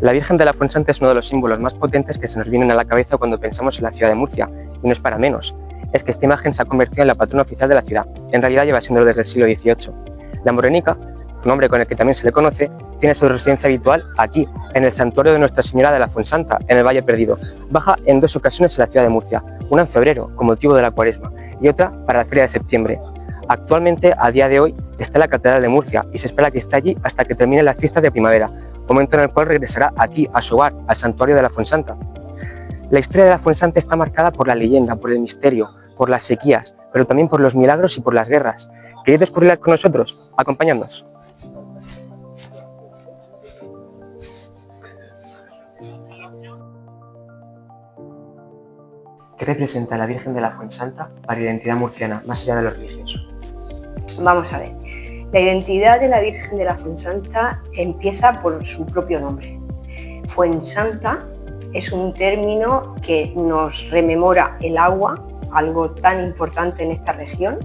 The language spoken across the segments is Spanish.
La Virgen de la Fuensanta es uno de los símbolos más potentes que se nos vienen a la cabeza cuando pensamos en la ciudad de Murcia, y no es para menos. Es que esta imagen se ha convertido en la patrona oficial de la ciudad, en realidad lleva siendo desde el siglo XVIII. La Morenica, nombre con el que también se le conoce, tiene su residencia habitual aquí, en el santuario de Nuestra Señora de la Fuensanta, en el Valle Perdido. Baja en 2 ocasiones en la ciudad de Murcia, una en febrero, con motivo de la Cuaresma, y otra para la feria de septiembre. Actualmente, a día de hoy, está en la Catedral de Murcia y se espera que esté allí hasta que terminen las fiestas de primavera, momento en el cual regresará aquí, a su hogar, al santuario de la Fuensanta. La historia de la Fuensanta está marcada por la leyenda, por el misterio, por las sequías, pero también por los milagros y por las guerras. ¿Queréis descubrirlas con nosotros? Acompañadnos. ¿Qué representa la Virgen de la Fuensanta para la identidad murciana, más allá de lo religioso? Vamos a ver, la identidad de la Virgen de la Fuensanta empieza por su propio nombre. Fuensanta es un término que nos rememora el agua, algo tan importante en esta región,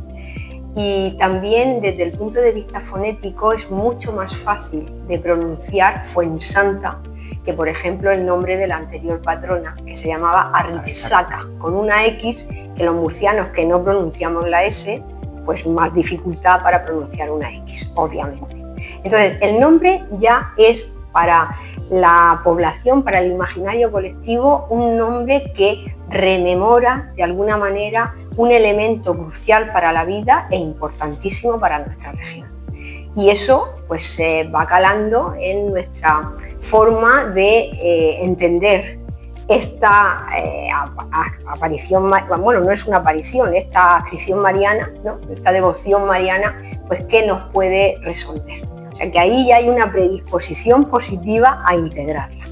y también desde el punto de vista fonético es mucho más fácil de pronunciar Fuensanta que, por ejemplo, el nombre de la anterior patrona, que se llamaba Arixaca, con una X que los murcianos que no pronunciamos la S, pues más dificultad para pronunciar una X, obviamente. Entonces, el nombre ya es para la población, para el imaginario colectivo, un nombre que rememora de alguna manera un elemento crucial para la vida e importantísimo para nuestra región. Y eso pues se va calando en nuestra forma de entender esta aparición, bueno, no es una aparición, esta adscripción mariana, ¿no? Esta devoción mariana, pues ¿qué nos puede resolver? O sea que ahí ya hay una predisposición positiva a integrarla.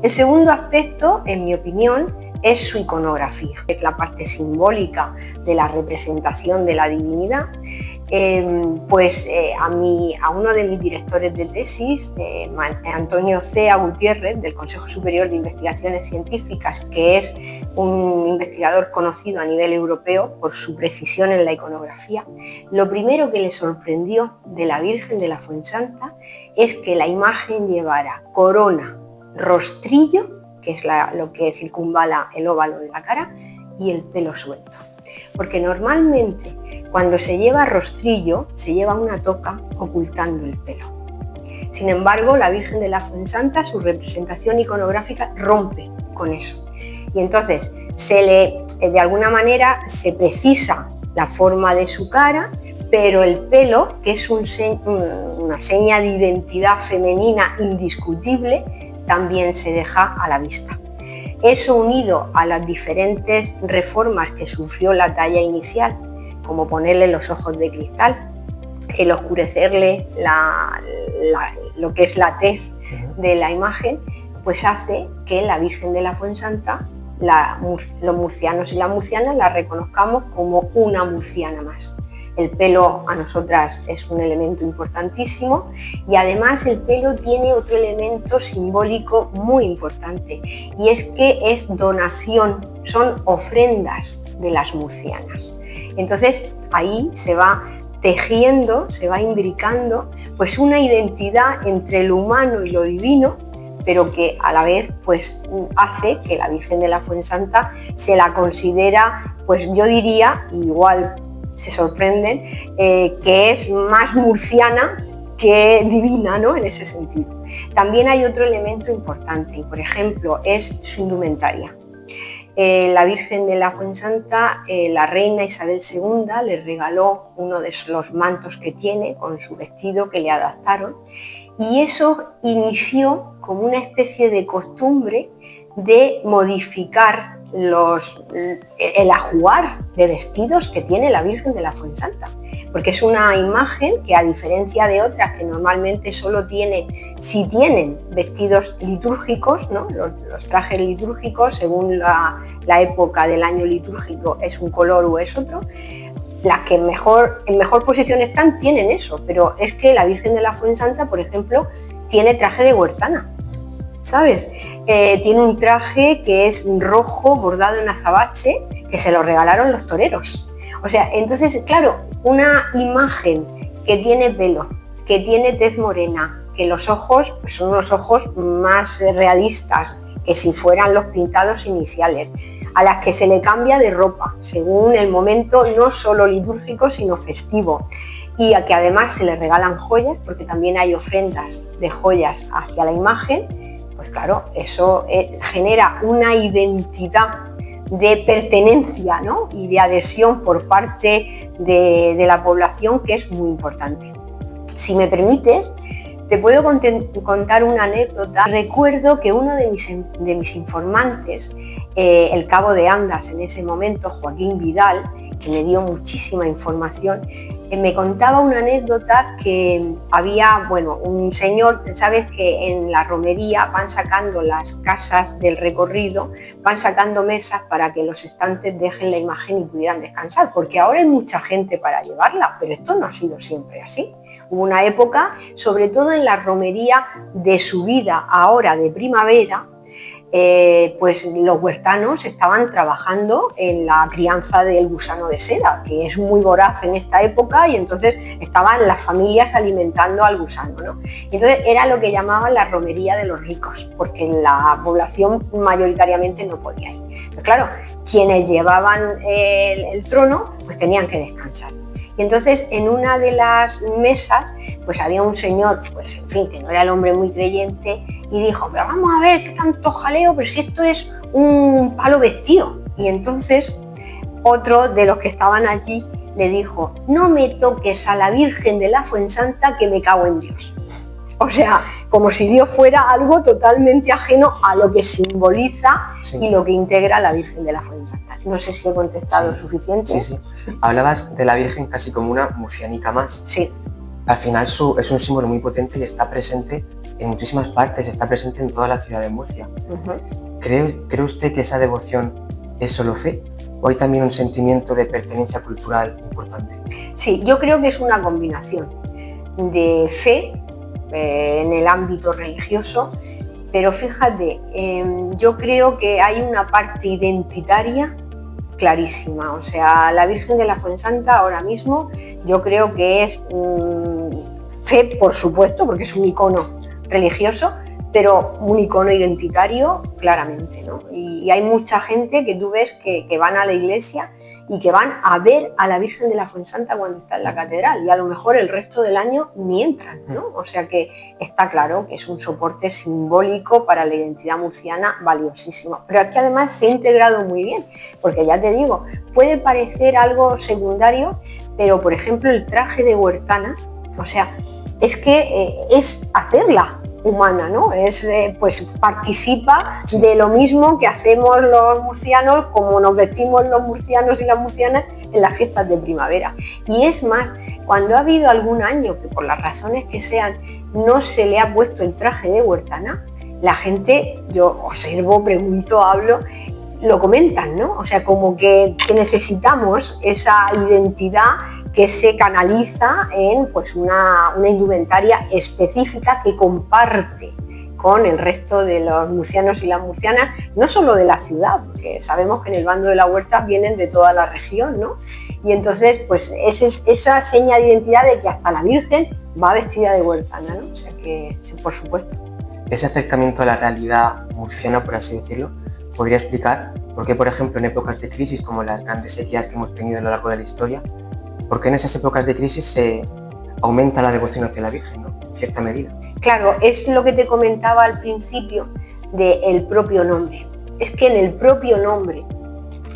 El segundo aspecto, en mi opinión, es su iconografía, es la parte simbólica de la representación de la divinidad. A uno de mis directores de tesis, Antonio C. Gutiérrez, del Consejo Superior de Investigaciones Científicas, que es un investigador conocido a nivel europeo por su precisión en la iconografía, lo primero que le sorprendió de la Virgen de la Fuensanta es que la imagen llevara corona, rostrillo, que es lo que circunvala el óvalo de la cara, y el pelo suelto. Porque normalmente cuando se lleva rostrillo se lleva una toca ocultando el pelo. Sin embargo, la Virgen de la Fuensanta, su representación iconográfica rompe con eso. Y entonces de alguna manera se precisa la forma de su cara, pero el pelo, que es una seña de identidad femenina indiscutible, también se deja a la vista. Eso, unido a las diferentes reformas que sufrió la talla inicial, como ponerle los ojos de cristal, el oscurecerle lo que es la tez de la imagen, pues hace que la Virgen de la Fuensanta, los murcianos y las murcianas la reconozcamos como una murciana más. El pelo a nosotras es un elemento importantísimo y además el pelo tiene otro elemento simbólico muy importante, y es que es donación, son ofrendas de las murcianas. Entonces ahí se va tejiendo, se va imbricando pues una identidad entre lo humano y lo divino, pero que a la vez pues hace que la Virgen de la Fuensanta se la considera, pues yo diría, igual se sorprenden, que es más murciana que divina, ¿no? En ese sentido. También hay otro elemento importante, por ejemplo, es su indumentaria. La Virgen de la Fuensanta, la reina Isabel II le regaló uno de los mantos que tiene con su vestido que le adaptaron, y eso inició como una especie de costumbre de modificar el ajuar de vestidos que tiene la Virgen de la Fuensanta, porque es una imagen que, a diferencia de otras que normalmente solo si tienen vestidos litúrgicos, ¿no? Los trajes litúrgicos, según la época del año litúrgico, es un color o es otro. Las que en mejor posición están tienen eso, pero es que la Virgen de la Fuensanta, por ejemplo, tiene traje de huertana, ¿sabes? Tiene un traje que es rojo bordado en azabache, que se lo regalaron los toreros. O sea, entonces, claro, una imagen que tiene pelo, que tiene tez morena, que los ojos pues son unos ojos más realistas que si fueran los pintados iniciales, a las que se le cambia de ropa según el momento, no solo litúrgico sino festivo, y a que además se le regalan joyas, porque también hay ofrendas de joyas hacia la imagen. Pues claro, eso genera una identidad de pertenencia, ¿no? Y de adhesión por parte de la población, que es muy importante. Si me permites, te puedo contar una anécdota. Recuerdo que uno de mis informantes, el cabo de Andas en ese momento, Joaquín Vidal, que me dio muchísima información, me contaba una anécdota que había, un señor, sabes que en la romería van sacando las casas del recorrido, van sacando mesas para que los estantes dejen la imagen y pudieran descansar, porque ahora hay mucha gente para llevarla, pero esto no ha sido siempre así. Hubo una época, sobre todo en la romería de subida ahora de primavera, pues los huertanos estaban trabajando en la crianza del gusano de seda, que es muy voraz en esta época, y entonces estaban las familias alimentando al gusano, ¿no? Y entonces era lo que llamaban la romería de los ricos, porque la población mayoritariamente no podía ir. Entonces, claro, quienes llevaban el trono pues tenían que descansar. Y entonces en una de las mesas pues había un señor, pues en fin, que no era el hombre muy creyente, y dijo, pero vamos a ver qué tanto jaleo, pero si esto es un palo vestido. Y entonces otro de los que estaban allí le dijo, no me toques a la Virgen de la Fuensanta, que me cago en Dios. O sea, como si Dios fuera algo totalmente ajeno a lo que simboliza y lo que integra la Virgen de la Fuensanta. No sé si he contestado suficiente. Sí. Hablabas de la Virgen casi como una murciánica más. Sí. Al final es un símbolo muy potente y está presente en muchísimas partes, está presente en toda la ciudad de Murcia. ¿Cree usted que esa devoción es solo fe o hay también un sentimiento de pertenencia cultural importante? Sí, yo creo que es una combinación de fe en el ámbito religioso, pero fíjate, yo creo que hay una parte identitaria clarísima. O sea, la Virgen de la Fuensanta ahora mismo yo creo que es fe, por supuesto, porque es un icono religioso, pero un icono identitario claramente, ¿no? Y hay mucha gente que tú ves que van a la iglesia y que van a ver a la Virgen de la Fuensanta cuando está en la catedral, y a lo mejor el resto del año ni entran, ¿no? O sea que está claro que es un soporte simbólico para la identidad murciana valiosísimo, pero aquí además se ha integrado muy bien, porque ya te digo, puede parecer algo secundario, pero por ejemplo el traje de huertana, o sea, es que es hacerla humana, ¿no? Pues participa de lo mismo que hacemos los murcianos, como nos vestimos los murcianos y las murcianas en las fiestas de primavera. Y es más, cuando ha habido algún año que por las razones que sean no se le ha puesto el traje de huertana, la gente, yo observo, pregunto, hablo, lo comentan, ¿no? O sea, como que necesitamos esa identidad que se canaliza en pues una indumentaria específica que comparte con el resto de los murcianos y las murcianas, no solo de la ciudad, porque sabemos que en el bando de la huerta vienen de toda la región, ¿no? Y entonces, pues esa seña de identidad de que hasta la Virgen va vestida de huertana, ¿no? O sea que, sí, por supuesto. Ese acercamiento a la realidad murciana, por así decirlo, ¿podría explicar por qué, por ejemplo, en épocas de crisis como las grandes sequías que hemos tenido a lo largo de la historia, por qué en esas épocas de crisis se aumenta la devoción hacia la Virgen, ¿no? En cierta medida? Claro, es lo que te comentaba al principio del propio nombre. Es que en el propio nombre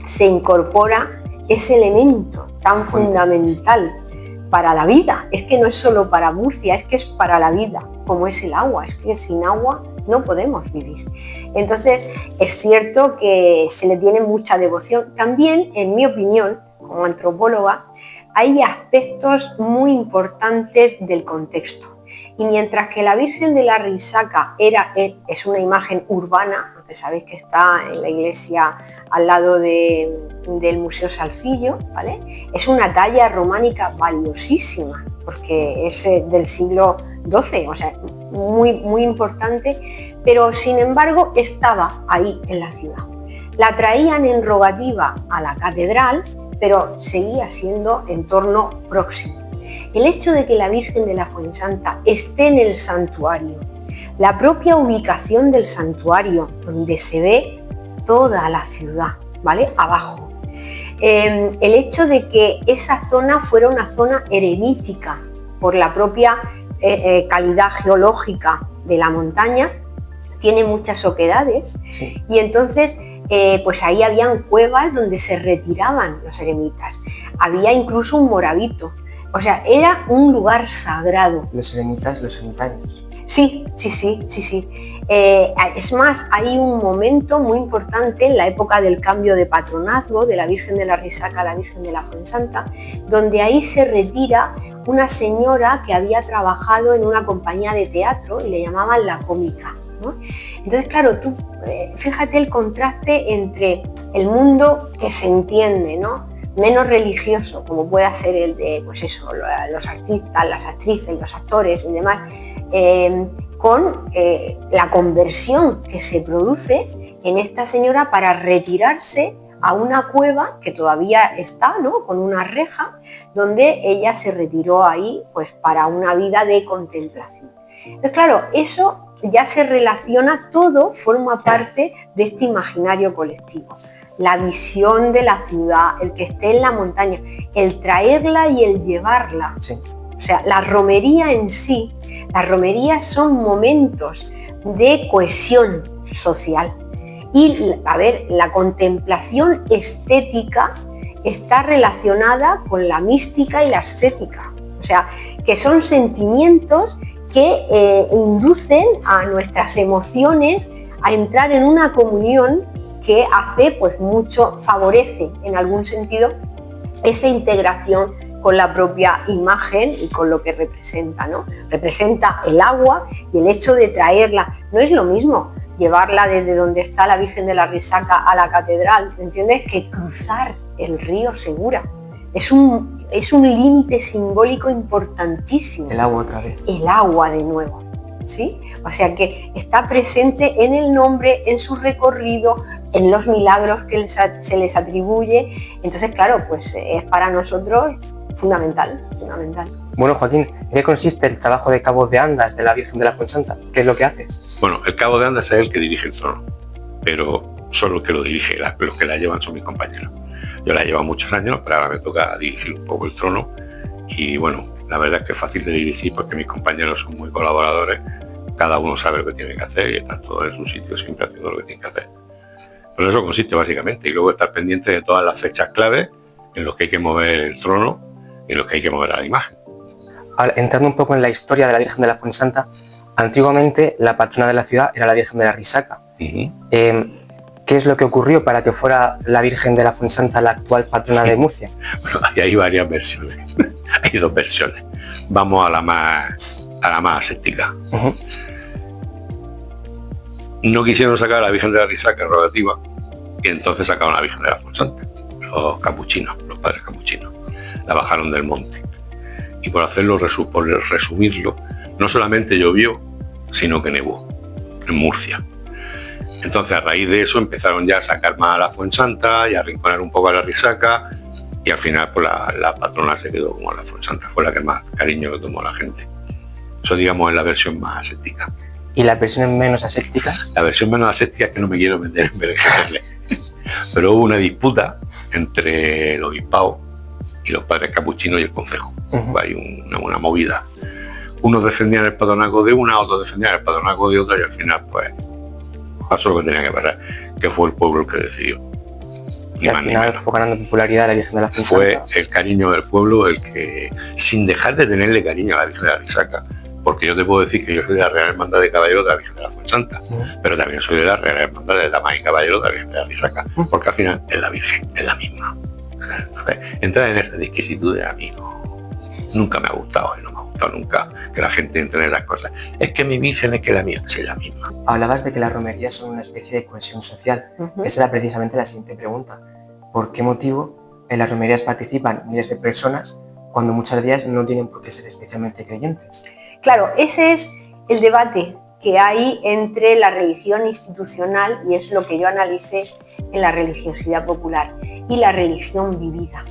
se incorpora ese elemento tan fundamental para la vida. Es que no es solo para Murcia, es que es para la vida, como es el agua. Es que sin agua no podemos vivir. Entonces, es cierto que se le tiene mucha devoción. También, en mi opinión, como antropóloga, hay aspectos muy importantes del contexto. Y mientras que la Virgen de la Risaca es una imagen urbana, porque sabéis que está en la iglesia al lado del Museo Salcillo, ¿vale? Es una talla románica valiosísima, porque es del siglo XII, o sea, muy, muy importante, pero sin embargo estaba ahí en la ciudad. La traían en rogativa a la catedral, pero seguía siendo entorno próximo. El hecho de que la Virgen de la Fuensanta esté en el santuario, la propia ubicación del santuario, donde se ve toda la ciudad, ¿vale? Abajo. El hecho de que esa zona fuera una zona eremítica por la propia calidad geológica de la montaña, tiene muchas oquedades, sí. Y entonces pues ahí habían cuevas donde se retiraban los eremitas, había incluso un morabito, o sea, era un lugar sagrado. Los eremitas, los ermitaños. Sí. Es más, hay un momento muy importante en la época del cambio de patronazgo de la Virgen de la Risaca a la Virgen de la Fuensanta, donde ahí se retira una señora que había trabajado en una compañía de teatro y le llamaban la cómica, ¿no? Entonces, claro, tú fíjate el contraste entre el mundo que se entiende, ¿no?, menos religioso, como pueda ser el de, pues eso, los artistas, las actrices, los actores y demás, con la conversión que se produce en esta señora para retirarse a una cueva que todavía está, ¿no?, con una reja, donde ella se retiró ahí pues para una vida de contemplación. Entonces, claro, eso ya se relaciona, todo forma parte de este imaginario colectivo. La visión de la ciudad, el que esté en la montaña, el traerla y el llevarla. Sí. O sea, la romería en sí, las romerías son momentos de cohesión social. Y, a ver, la contemplación estética está relacionada con la mística y la estética. O sea, que son sentimientos que inducen a nuestras emociones a entrar en una comunión que hace, pues mucho, favorece en algún sentido esa integración con la propia imagen y con lo que representa, ¿no? Representa el agua y el hecho de traerla. No es lo mismo llevarla desde donde está la Virgen de la Risaca a la catedral, ¿entiendes?, que cruzar el río Segura. Es un límite simbólico importantísimo. El agua otra vez. El agua de nuevo, ¿sí? O sea que está presente en el nombre, en su recorrido, en los milagros que se les atribuye. Entonces, claro, pues es para nosotros fundamental. Bueno, Joaquín, ¿en qué consiste el trabajo de Cabo de Andas de la Virgen de la Fuensanta? ¿Qué es lo que haces? Bueno, el Cabo de Andas es el que dirige el trono, pero solo el que lo dirige, los que la llevan son mis compañeros. Yo la llevo muchos años, pero ahora me toca dirigir un poco el trono y bueno, la verdad es que es fácil de dirigir porque mis compañeros son muy colaboradores, cada uno sabe lo que tiene que hacer y están todos en su sitio siempre haciendo lo que tienen que hacer. Pero eso consiste básicamente, y luego estar pendiente de todas las fechas claves en los que hay que mover el trono y en los que hay que mover a la imagen. Ahora, entrando un poco en la historia de la Virgen de la Fuensanta, antiguamente la patrona de la ciudad era la Virgen de la Risaca. ¿Qué es lo que ocurrió para que fuera la Virgen de la Fuensanta la actual patrona de Murcia? Bueno, hay varias versiones, hay dos versiones. Vamos a la más ascética. No quisieron sacar a la Virgen de la Risaca rogativa y entonces sacaron a la Virgen de la Fuensanta. Los capuchinos, los padres capuchinos, la bajaron del monte. Y por hacerlo, por resumirlo, no solamente llovió, sino que nevó en Murcia. Entonces, a raíz de eso empezaron ya a sacar más a la Fuensanta y a arrinconar un poco a la Risaca y al final pues la patrona se quedó como la Fuensanta, fue la que más cariño le tomó la gente. Eso, digamos, es la versión más ascética. ¿Y las versiones menos ascéticas? La versión menos ascética es que no me quiero meter en berenjenales. Pero hubo una disputa entre el obispado y los padres capuchinos y el concejo. Hay una movida. Unos defendían el patronazgo de una, otros defendían el patronazgo de otra y al final pues pasó lo que tenía que pasar, que fue el pueblo el que decidió. Y al final fue ganando popularidad la Virgen de la Fuensanta. Fue el cariño del pueblo el que, sin dejar de tenerle cariño a la Virgen de la Risaca, porque yo te puedo decir que yo soy de la Real Hermandad de Caballeros de la Virgen de la Fuensanta, pero también soy de la Real Hermandad de Damas y Caballeros de la Virgen de la Risaca, porque al final es la Virgen, es la misma. Entrar en esa disquisitud a mí nunca me ha gustado y no me ha gustado nunca que la gente entre en esas cosas. Es que mi Virgen es que la mía, sí, la misma. Hablabas de que las romerías son una especie de cohesión social. Esa era precisamente la siguiente pregunta. ¿Por qué motivo en las romerías participan miles de personas cuando muchas de ellas no tienen por qué ser especialmente creyentes? Claro, ese es el debate que hay entre la religión institucional, y es lo que yo analicé en la religiosidad popular, y la religión vivida,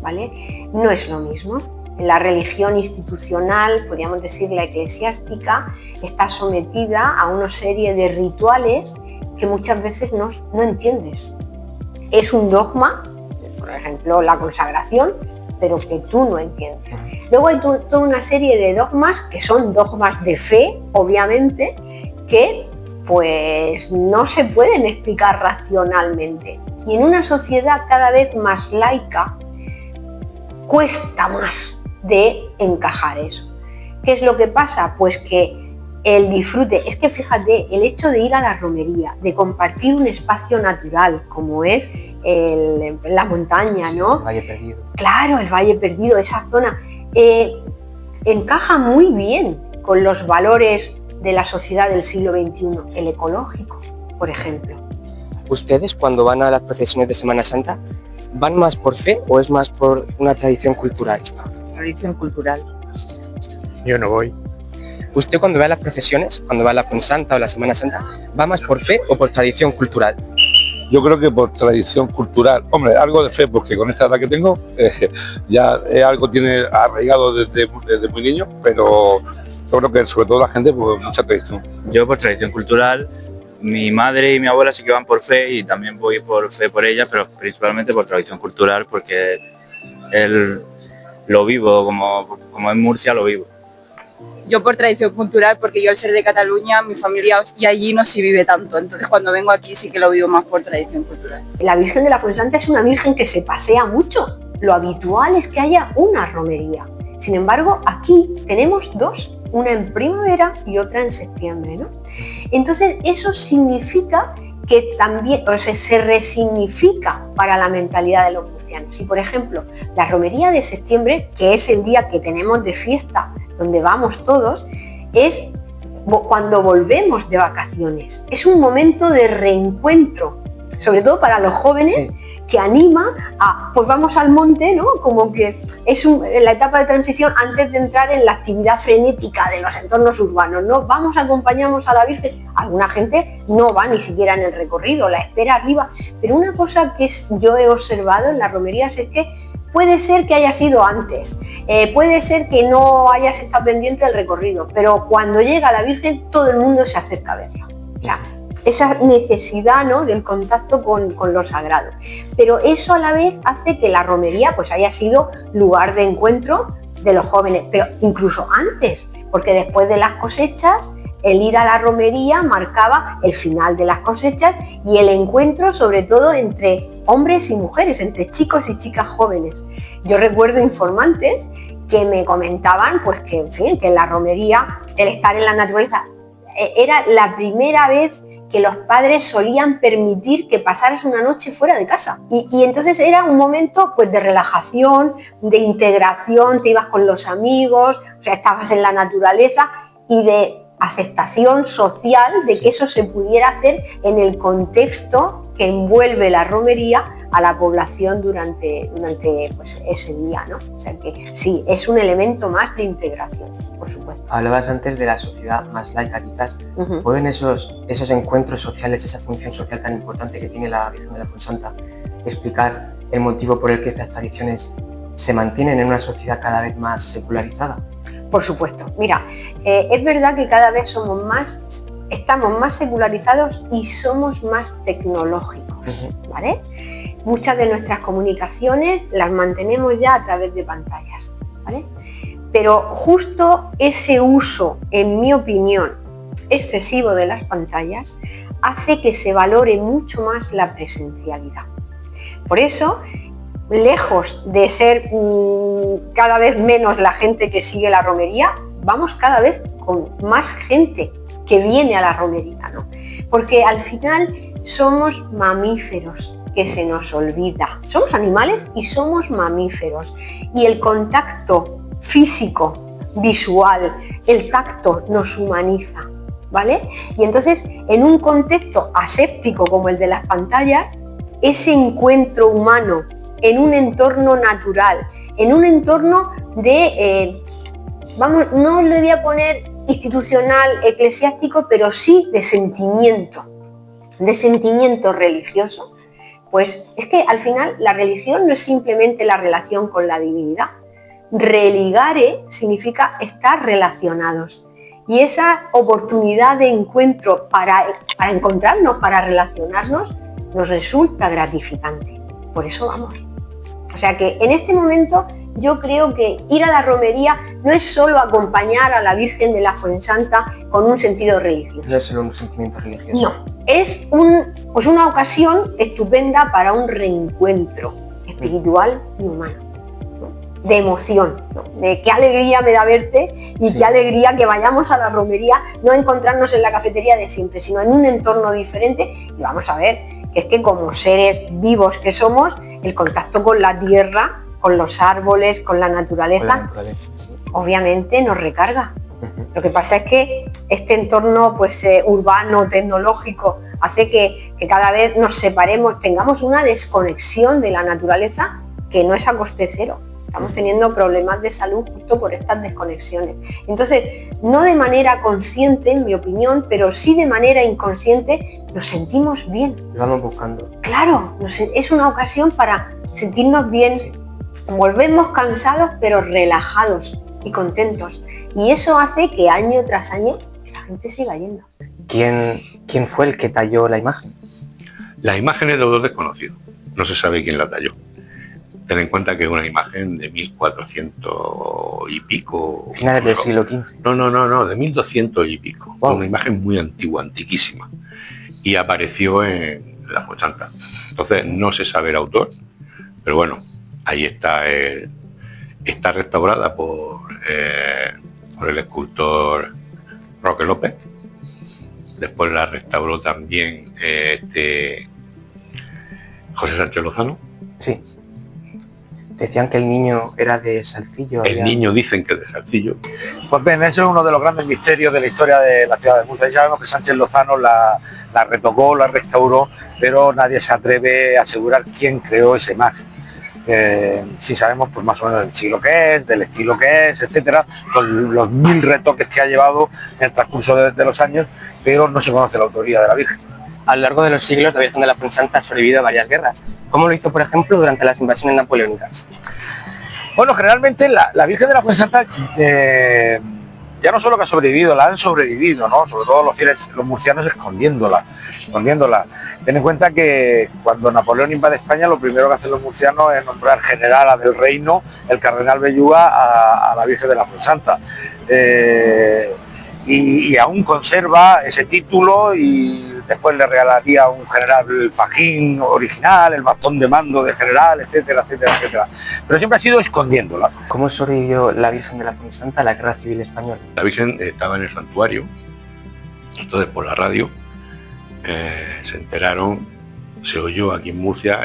¿vale? No es lo mismo. La religión institucional, podríamos decir la eclesiástica, está sometida a una serie de rituales que muchas veces no entiendes. Es un dogma, por ejemplo la consagración, pero que tú no entiendes. Luego hay toda una serie de dogmas que son dogmas de fe, obviamente, que pues no se pueden explicar racionalmente. Y en una sociedad cada vez más laica cuesta más de encajar eso. ¿Qué es lo que pasa? Pues que el disfrute, es que fíjate, el hecho de ir a la romería, de compartir un espacio natural como es la montaña, ¿no? El Valle Perdido. Claro, el Valle Perdido, esa zona, encaja muy bien con los valores de la sociedad del siglo XXI, el ecológico, por ejemplo. ¿Ustedes cuando van a las procesiones de Semana Santa, van más por fe o es más por una tradición cultural? Tradición cultural. Yo no voy. ¿Usted cuando va a las procesiones, cuando va a la Fuensanta o la Semana Santa, va más por fe o por tradición cultural? Yo creo que por tradición cultural, hombre, algo de fe, porque con esta edad que tengo, ya algo tiene arraigado desde muy niño, pero yo creo que sobre todo la gente, pues mucha tradición. Yo por tradición cultural, mi madre y mi abuela sí que van por fe y también voy por fe por ellas, pero principalmente por tradición cultural, porque lo vivo, como en Murcia lo vivo. Yo por tradición cultural, porque yo al ser de Cataluña, mi familia y allí no se vive tanto, entonces cuando vengo aquí sí que lo vivo más por tradición cultural. La Virgen de la Fuensanta es una virgen que se pasea mucho. Lo habitual es que haya una romería. Sin embargo, aquí tenemos dos, una en primavera y otra en septiembre, ¿no? Entonces eso significa que también, o sea, se resignifica para la mentalidad de los murcianos. Y por ejemplo, la romería de septiembre, que es el día que tenemos de fiesta, donde vamos todos, es cuando volvemos de vacaciones. Es un momento de reencuentro, sobre todo para los jóvenes, sí, que anima a, pues vamos al monte, ¿no? Como que es la etapa de transición antes de entrar en la actividad frenética de los entornos urbanos, ¿no? Vamos, acompañamos a la Virgen. Alguna gente no va ni siquiera en el recorrido, la espera arriba. Pero una cosa que yo he observado en las romerías es que puede ser que haya sido antes, puede ser que no hayas estado pendiente del recorrido, pero cuando llega la Virgen todo el mundo se acerca a verla. O sea, esa necesidad, ¿no?, del contacto con lo sagrado. Pero eso a la vez hace que la romería pues haya sido lugar de encuentro de los jóvenes, pero incluso antes, porque después de las cosechas, el ir a la romería marcaba el final de las cosechas y el encuentro sobre todo entre hombres y mujeres, entre chicos y chicas jóvenes. Yo recuerdo informantes que me comentaban pues que, en fin, que en la romería, el estar en la naturaleza, era la primera vez que los padres solían permitir que pasaras una noche fuera de casa. Y entonces era un momento pues de relajación, de integración, te ibas con los amigos, o sea, estabas en la naturaleza y de aceptación social de que eso se pudiera hacer en el contexto que envuelve la romería a la población durante pues, ese día, ¿no? O sea que sí, es un elemento más de integración, por supuesto. Hablabas antes de la sociedad más laica, quizás. ¿Pueden esos encuentros sociales, esa función social tan importante que tiene la Virgen de la Fuensanta, explicar el motivo por el que estas tradiciones se mantienen en una sociedad cada vez más secularizada? Por supuesto. Mira, es verdad que cada vez estamos más secularizados y somos más tecnológicos, ¿vale? Muchas de nuestras comunicaciones las mantenemos ya a través de pantallas, ¿vale? Pero justo ese uso, en mi opinión, excesivo de las pantallas hace que se valore mucho más la presencialidad. Por eso, lejos de ser cada vez menos la gente que sigue la romería, vamos cada vez con más gente que viene a la romería, ¿no? Porque al final somos mamíferos, que se nos olvida. Somos animales y somos mamíferos. Y el contacto físico, visual, el tacto nos humaniza, ¿vale? Y entonces, en un contexto aséptico como el de las pantallas, ese encuentro humano en un entorno natural, en un entorno de, no le voy a poner institucional, eclesiástico, pero sí de sentimiento religioso, pues es que al final la religión no es simplemente la relación con la divinidad, religare significa estar relacionados. Y esa oportunidad de encuentro para encontrarnos, para relacionarnos, nos resulta gratificante. Por eso vamos. O sea que en este momento yo creo que ir a la romería no es solo acompañar a la Virgen de la Fuensanta con un sentido religioso. No es solo un sentimiento religioso. No, es una ocasión estupenda para un reencuentro espiritual y humano, ¿no? De emoción, ¿no? De qué alegría me da verte y qué alegría que vayamos a la romería, no encontrarnos en la cafetería de siempre, sino en un entorno diferente. Y vamos a ver que es que como seres vivos que somos, el contacto con la tierra, con los árboles, con la naturaleza, obviamente nos recarga. Lo que pasa es que este entorno urbano, tecnológico, hace que cada vez nos separemos, tengamos una desconexión de la naturaleza que no es a coste cero. Estamos teniendo problemas de salud justo por estas desconexiones. Entonces, no de manera consciente, en mi opinión, pero sí de manera inconsciente, nos sentimos bien. Lo vamos buscando. Claro, es una ocasión para sentirnos bien. Sí. Volvemos cansados, pero relajados y contentos. Y eso hace que año tras año la gente siga yendo. ¿Quién fue el que talló la imagen? La imagen es de autor desconocido. No se sabe quién la talló. Ten en cuenta que es una imagen de 1400 y pico. Finales del siglo XV. No, de 1200 y pico. Wow. Una imagen muy antigua, antiquísima. Y apareció en la Fuensanta. Entonces no se sabe el autor, pero bueno, ahí está. Está restaurada por el escultor Roque López. Después la restauró también José Sánchez Lozano. Sí. Decían que el niño era de Salcillo. Niño dicen que es de Salcillo. Pues bien, ese es uno de los grandes misterios de la historia de la ciudad de Murcia. Ya sabemos que Sánchez Lozano la retocó, la restauró, pero nadie se atreve a asegurar quién creó esa imagen. Sí sabemos pues más o menos del siglo que es, del estilo que es, etcétera, con los 1000 retoques que ha llevado en el transcurso de los años, pero no se conoce la autoría de la Virgen. A lo largo de los siglos, la Virgen de la Fuensanta ha sobrevivido a varias guerras. ¿Cómo lo hizo, por ejemplo, durante las invasiones napoleónicas? Bueno, generalmente la Virgen de la Fuensanta ya no solo que ha sobrevivido, la han sobrevivido, ¿no? Sobre todo los fieles, los murcianos escondiéndola. Ten en cuenta que cuando Napoleón invade España, lo primero que hacen los murcianos es nombrar generala del reino, el cardenal Belluga, a la Virgen de la Fuensanta. Y aún conserva ese título y después le regalaría un general el fajín original, el bastón de mando de general, etcétera, etcétera, etcétera. Pero siempre ha sido escondiéndola. ¿Cómo sobrevivió la Virgen de la Fuensanta a la Guerra Civil Española? La Virgen estaba en el santuario, entonces por la radio se enteraron, se oyó aquí en Murcia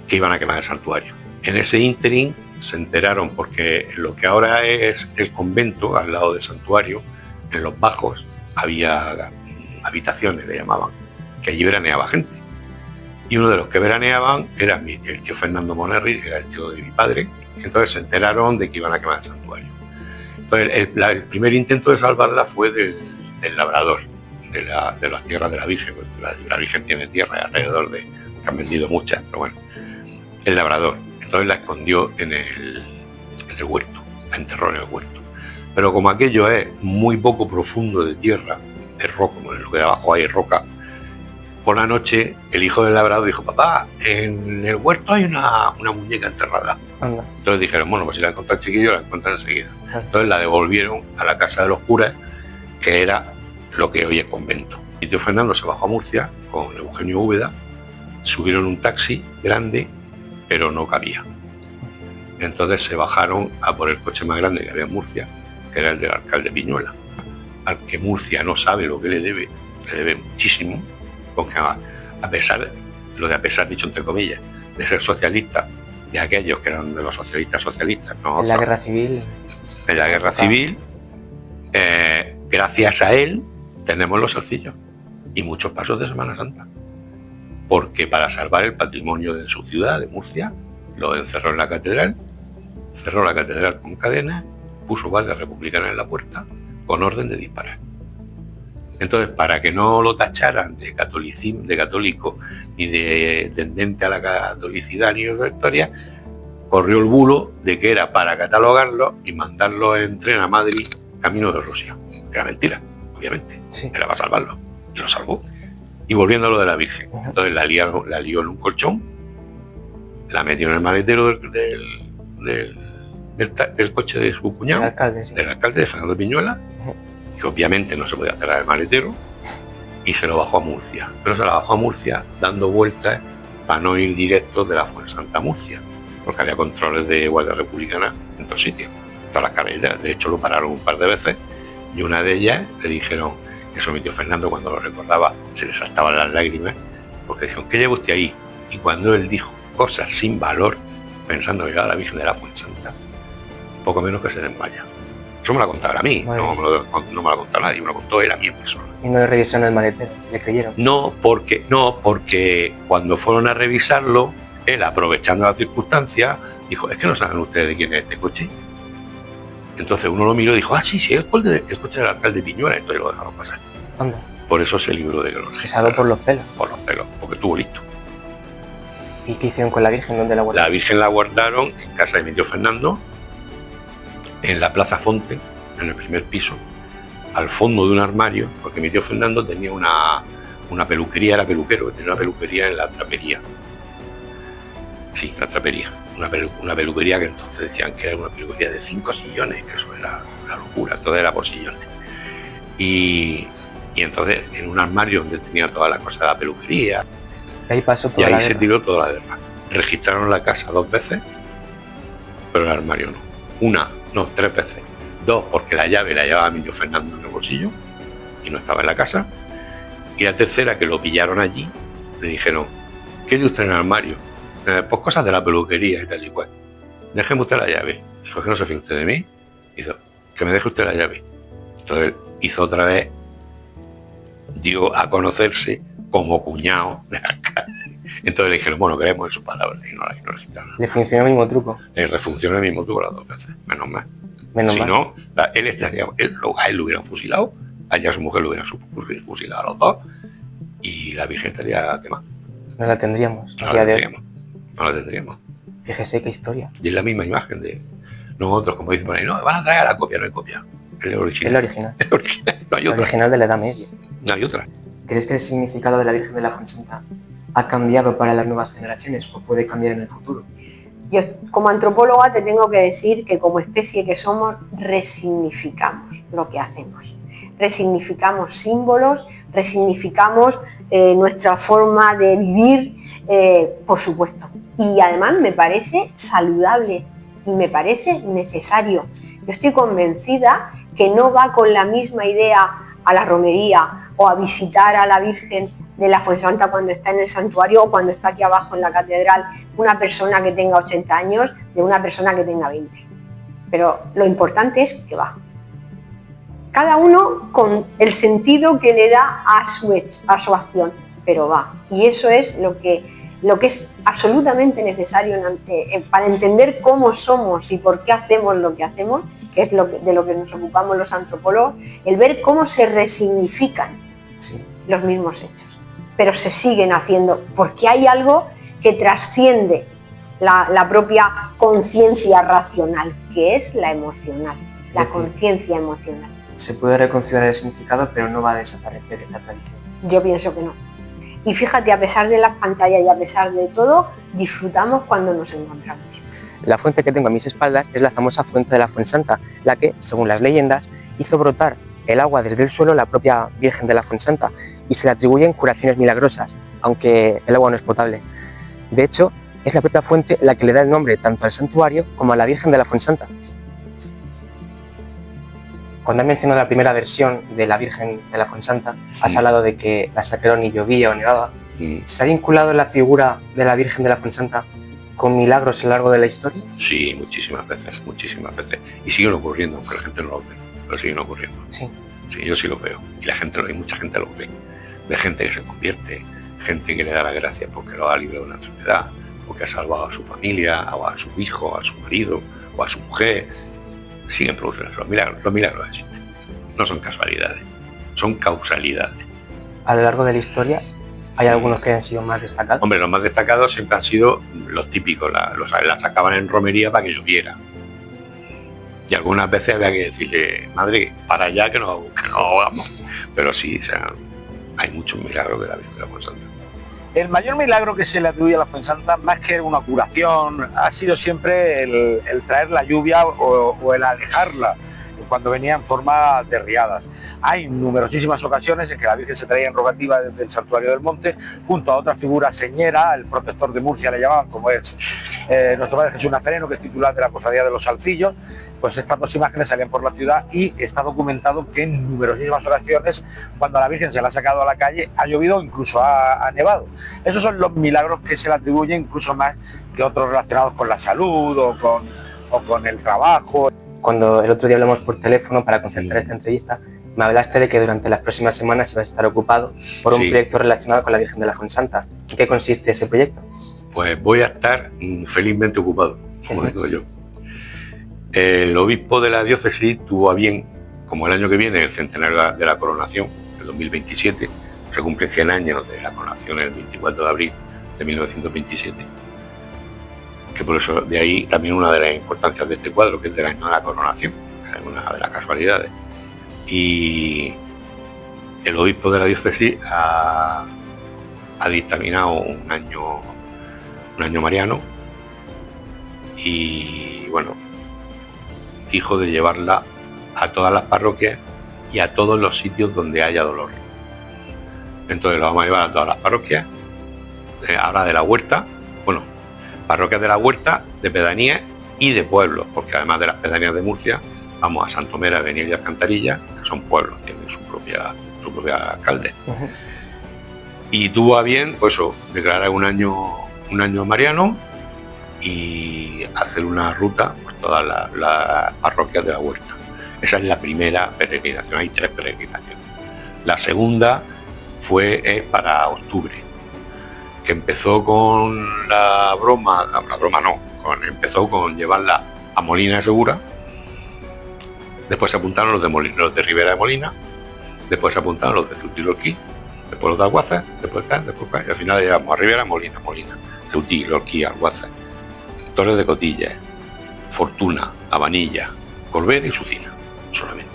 que iban a quemar el santuario. En ese ínterin se enteraron porque lo que ahora es el convento, al lado del santuario, en los bajos, había habitaciones, le llamaban, que allí veraneaba gente. Y uno de los que veraneaban era el tío Fernando Monerri, que era el tío de mi padre. Entonces se enteraron de que iban a quemar el santuario. Entonces el primer intento de salvarla fue del labrador, de las tierras de la Virgen. La Virgen tiene tierra alrededor que han vendido muchas, pero bueno, el labrador. Entonces la escondió en el huerto, la enterró en el huerto. Pero como aquello es muy poco profundo de tierra, es roca, como en lo que de abajo hay roca, por la noche el hijo del labrador dijo: papá, en el huerto hay una muñeca enterrada. Anda. Entonces dijeron: bueno, pues si la encuentra el chiquillo, la encuentran enseguida. Entonces la devolvieron a la casa de los curas, que era lo que hoy es convento. Y tío Fernando se bajó a Murcia con Eugenio Úbeda, subieron un taxi grande, pero no cabía. Entonces se bajaron a por el coche más grande que había en Murcia, que era el del alcalde Piñuela, al que Murcia no sabe lo que le debe muchísimo, porque a pesar dicho entre comillas, de ser socialista, de aquellos que eran de los socialistas, ¿no? En la guerra civil. En la guerra civil, gracias a él, tenemos los salcillos y muchos pasos de Semana Santa. Porque para salvar el patrimonio de su ciudad, de Murcia, lo encerró en la catedral, cerró la catedral con cadenas, puso guardia republicana en la puerta, con orden de disparar. Entonces, para que no lo tacharan de católico, ni de tendente a la catolicidad, ni de la historia, corrió el bulo de que era para catalogarlo y mandarlo en tren a Madrid, camino de Rusia. Era mentira, obviamente. Sí. Era para salvarlo. Y lo salvó. Y volviendo a lo de la Virgen. Entonces la lió en un colchón, la metió en el maletero del coche de su cuñado, del alcalde de Fernando Piñuela, que obviamente no se podía cerrar el maletero, y se lo bajó a Murcia. Pero se la bajó a Murcia dando vueltas para no ir directo de la Fuensanta a Murcia, porque había controles de Guardia Republicana en todos sitios, todas las carreteras. De hecho lo pararon un par de veces y una de ellas le dijeron, eso mi tío Fernando cuando lo recordaba se le saltaban las lágrimas, porque dijeron, ¿qué lleva usted ahí? Y cuando él dijo cosas sin valor, pensando que era la Virgen de la Fuensanta, poco menos que se desmaya. Eso me lo ha contado a mí, no me lo ha contado nadie, me lo contó él a mí en persona. Y no le revisaron el maletero, le creyeron. No, porque cuando fueron a revisarlo, él, aprovechando las circunstancias, dijo, es que no saben ustedes de quién es este coche. Entonces uno lo miró y dijo, sí, es el coche del alcalde Piñuela, entonces lo dejaron pasar. Anda. Por eso se libró de que lo se salvó por los pelos. Por los pelos, porque estuvo listo. ¿Y qué hicieron con la Virgen? ¿Dónde la guardaron? La Virgen la guardaron en casa de mi tío Fernando, en la Plaza Fonte, en el primer piso, al fondo de un armario, porque mi tío Fernando tenía una peluquería, era peluquero, tenía una peluquería en la Trapería. Sí, la Trapería. Una peluquería que entonces decían que era una peluquería de 5 sillones, que eso era una locura, todo era por sillones. Y entonces en un armario donde tenía todas las cosas de la peluquería, y ahí pasó toda y ahí la se guerra. tiró toda la guerra. Registraron la casa 2 veces, pero el armario no. 3 veces. 2 porque la llave la llevaba mi tío Fernando en el bolsillo y no estaba en la casa. Y la tercera, que lo pillaron allí, le dijeron, ¿qué tiene usted en el armario? Pues cosas de la peluquería y tal y cual. Déjeme usted la llave. Dijo, que no se fíe usted de mí. Hizo, que me deje usted la llave. Entonces hizo otra vez, dio a conocerse como cuñado del alcalde. Entonces le dijeron, bueno, creemos en sus palabras y no registraron. Le funcionó el mismo truco. Le refuncionó el mismo truco las 2 veces, menos mal. Menos Si mal. no, a él lo hubieran fusilado, a ella a su mujer lo hubieran fusilado a los dos y la Virgen estaría quemada. No la tendríamos. No a día la de hoy. tendríamos. No la tendríamos. Fíjese qué historia. Y es la misma imagen de nosotros, como dicen por ahí, no, van a traer a la copia, no hay copia. Es el Es original. la original. Es el original, no hay La otra. original de la Edad Media. No hay otra. ¿Crees que el significado de la Virgen de la Fuensanta ha cambiado para las nuevas generaciones o puede cambiar en el futuro? Yo, como antropóloga, te tengo que decir que como especie que somos, resignificamos lo que hacemos. Resignificamos símbolos, resignificamos nuestra forma de vivir, por supuesto. Y además me parece saludable y me parece necesario. Yo estoy convencida que no va con la misma idea a la romería o a visitar a la Virgen de la Fuensanta cuando está en el santuario o cuando está aquí abajo en la catedral una persona que tenga 80 años de una persona que tenga 20. Pero lo importante es que va. Cada uno con el sentido que le da a su acción, pero va. Y eso es lo que es absolutamente necesario para entender cómo somos y por qué hacemos lo que hacemos, que es de lo que nos ocupamos los antropólogos, el ver cómo se resignifican los mismos hechos, pero se siguen haciendo porque hay algo que trasciende la propia conciencia racional, que es la emocional, la conciencia emocional. Se puede reconfigurar el significado, pero no va a desaparecer esta tradición. Yo pienso que no. Y fíjate, a pesar de las pantallas y a pesar de todo, disfrutamos cuando nos encontramos. La fuente que tengo a mis espaldas es la famosa fuente de la Fuensanta, la que, según las leyendas, hizo brotar el agua desde el suelo la propia Virgen de la Fuensanta y se le atribuyen curaciones milagrosas, aunque el agua no es potable. De hecho, es la propia fuente la que le da el nombre tanto al santuario como a la Virgen de la Fuensanta. Cuando has mencionado la primera versión de la Virgen de la Fuensanta, has hablado de que la sacaron y llovía o nevaba. ¿Se ha vinculado la figura de la Virgen de la Fuensanta con milagros a lo largo de la historia? Sí, muchísimas veces, muchísimas veces. Y siguen ocurriendo, aunque la gente no lo ve, pero siguen ocurriendo. Sí. Sí, yo sí lo veo. Y hay mucha gente lo ve. De gente que se convierte, gente que le da las gracias porque lo ha librado de una enfermedad, porque ha salvado a su familia, o a su hijo, a su marido, o a su mujer. Siguen produciendo los milagros existen. No son casualidades, son causalidades. A lo largo de la historia, ¿Hay algunos que han sido más destacados? Hombre, los más destacados siempre han sido los típicos, las sacaban en romería para que lloviera. Y algunas veces había que decirle, madre, para allá que no vamos. Pero sí, o sea, hay muchos milagros de la Virgen de la Fuensanta. El mayor milagro que se le atribuye a la Fuensanta, más que una curación, ha sido siempre el traer la lluvia o el alejarla cuando venía en forma de riadas. Hay numerosísimas ocasiones en que la Virgen se traía en rogativa desde el santuario del monte, junto a otra figura señera, el protector de Murcia le llamaban, como es nuestro Padre Jesús Nazareno, que es titular de la Cofradía de los Salcillos. Pues estas dos imágenes salían por la ciudad y está documentado que en numerosísimas ocasiones, cuando a la Virgen se la ha sacado a la calle, ha llovido, incluso ha nevado. Esos son los milagros que se le atribuyen, incluso más que otros relacionados con la salud o con el trabajo. Cuando el otro día hablamos por teléfono para concertar esta entrevista, me hablaste de que durante las próximas semanas se va a estar ocupado por un proyecto relacionado con la Virgen de la Fuensanta. ¿En qué consiste ese proyecto? Pues voy a estar felizmente ocupado, como digo yo. El obispo de la diócesis tuvo a bien, como el año que viene, el centenario de la coronación, el 2027, se cumplen 100 años de la coronación el 24 de abril de 1927. Que por eso de ahí también una de las importancias de este cuadro, que es del año de la coronación, es una de las casualidades. Y el obispo de la diócesis ha dictaminado un año mariano y bueno, dijo de llevarla a todas las parroquias y a todos los sitios donde haya dolor. Entonces lo vamos a llevar a todas las parroquias, ahora de la huerta, bueno, parroquias de la huerta, de pedanías y de pueblos, porque además de las pedanías de Murcia, vamos a Santomera, Beniel y Alcantarilla, que son pueblos, tienen su propia alcalde. Y tuvo a bien, pues eso, declarar un año mariano y hacer una ruta por todas las parroquias de la huerta. Esa es la primera peregrinación, hay 3 peregrinaciones. La segunda es para octubre, que empezó con empezó con llevarla a Molina de Segura, después se apuntaron los de Ribera de Molina, después se apuntaron los de Ceutí y Lorquí, después los de Alguaza, después y al final llegamos a Ribera, Molina, Ceutí, Lorquí, Alguaza, Torres de Cotillas, Fortuna, Abanilla, Corbera y Sucina, solamente.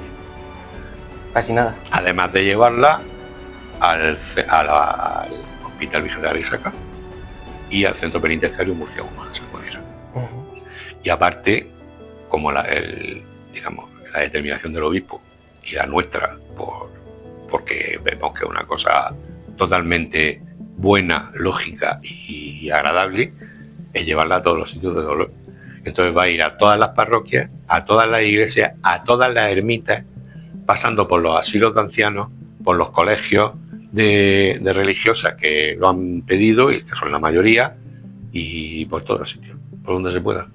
Casi nada. Además de llevarla al Hospital Virgen de Arisaca y al Centro Penitenciario Murcia Humana, Sangonera. Y aparte, como la determinación del obispo y la nuestra, porque vemos que es una cosa totalmente buena, lógica y agradable, es llevarla a todos los sitios de dolor. Entonces va a ir a todas las parroquias, a todas las iglesias, a todas las ermitas, pasando por los asilos de ancianos, por los colegios de religiosas que lo han pedido, y que son la mayoría, y por todos los sitios, por donde se pueda,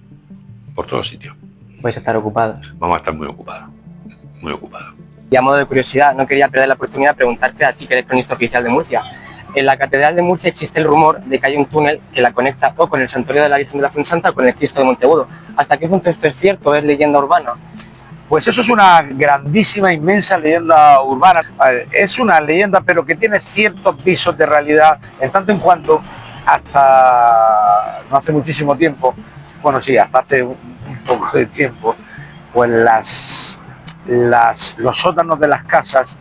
por todos los sitios. ¿Vais a estar ocupados? Vamos a estar muy ocupados, muy ocupados. Y a modo de curiosidad, no quería perder la oportunidad de preguntarte a ti, que eres cronista oficial de Murcia. En la Catedral de Murcia existe el rumor de que hay un túnel que la conecta o con el Santuario de la Virgen de la Fuensanta o con el Cristo de Monteagudo. ¿Hasta qué punto esto es cierto? ¿Es leyenda urbana? Pues eso es una grandísima, inmensa leyenda urbana. Es una leyenda, pero que tiene ciertos visos de realidad, en tanto en cuanto hasta no hace muchísimo tiempo, bueno sí, hasta hace un poco de tiempo, pues los sótanos de las casas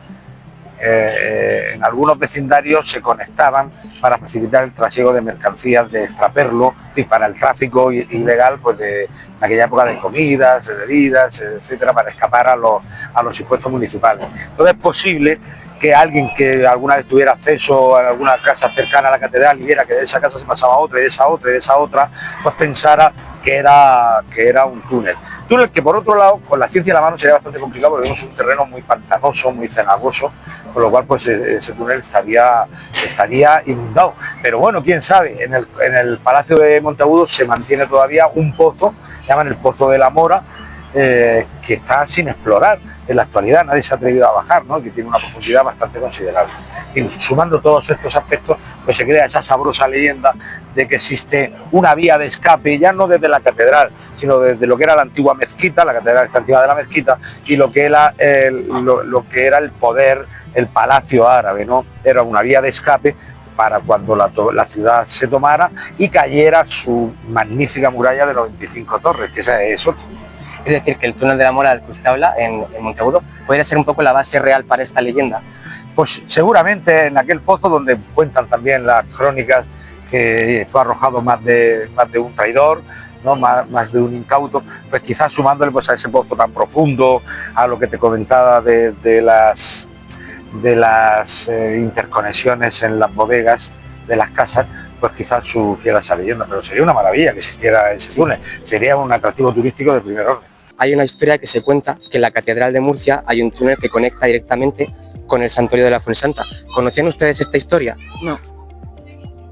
en algunos vecindarios se conectaban para facilitar el trasiego de mercancías de extraperlo y para el tráfico ilegal, pues en aquella época, de comidas, de bebidas, etcétera, para escapar a los impuestos municipales. Entonces es posible que alguien que alguna vez tuviera acceso a alguna casa cercana a la catedral y viera que de esa casa se pasaba otra y de esa otra y de esa otra, pues pensara que era un túnel. Túnel que, por otro lado, con la ciencia en la mano sería bastante complicado, porque vemos un terreno muy pantanoso, muy cenagoso, con lo cual pues ese túnel estaría inundado. Pero bueno, quién sabe, en el Palacio de Monteagudo se mantiene todavía un pozo, llaman el Pozo de la Mora, que está sin explorar en la actualidad, nadie se ha atrevido a bajar, ¿no? Que tiene una profundidad bastante considerable. Y sumando todos estos aspectos, pues se crea esa sabrosa leyenda de que existe una vía de escape, ya no desde la catedral, sino desde lo que era la antigua mezquita, la catedral está encima de la mezquita, y lo que era el poder, el palacio árabe, ¿no? Era una vía de escape para cuando la ciudad se tomara y cayera su magnífica muralla de 95 torres, que esa es otra. Es decir, que el túnel de la Mora del que usted habla en Monteagudo podría ser un poco la base real para esta leyenda. Pues seguramente en aquel pozo donde cuentan también las crónicas que fue arrojado más de un traidor, ¿no? más de un incauto, pues quizás sumándole pues a ese pozo tan profundo, a lo que te comentaba de las interconexiones en las bodegas de las casas, pues quizás surgiera esa leyenda, pero sería una maravilla que existiera ese túnel, sería un atractivo turístico de primer orden. Hay una historia que se cuenta que en la Catedral de Murcia hay un túnel que conecta directamente con el Santuario de la Fuensanta. ¿Conocían ustedes esta historia? No.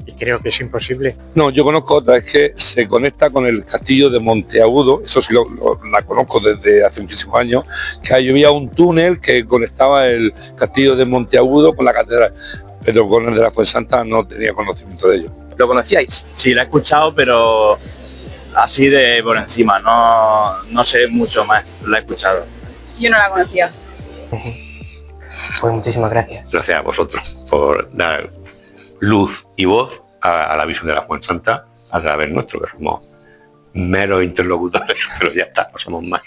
Y creo que es imposible. No, yo conozco otra, es que se conecta con el castillo de Monteagudo, eso sí la conozco desde hace muchísimos años, que ahí había un túnel que conectaba el castillo de Monteagudo con la catedral, pero con el de la Fuensanta no tenía conocimiento de ello. ¿Lo conocíais? Sí, la he escuchado, pero así de por encima, no sé mucho más, la he escuchado. Yo no la conocía. Pues muchísimas gracias. Gracias a vosotros por dar luz y voz a la Virgen de la Fuensanta a través nuestro, que somos meros interlocutores, pero ya está, no somos más.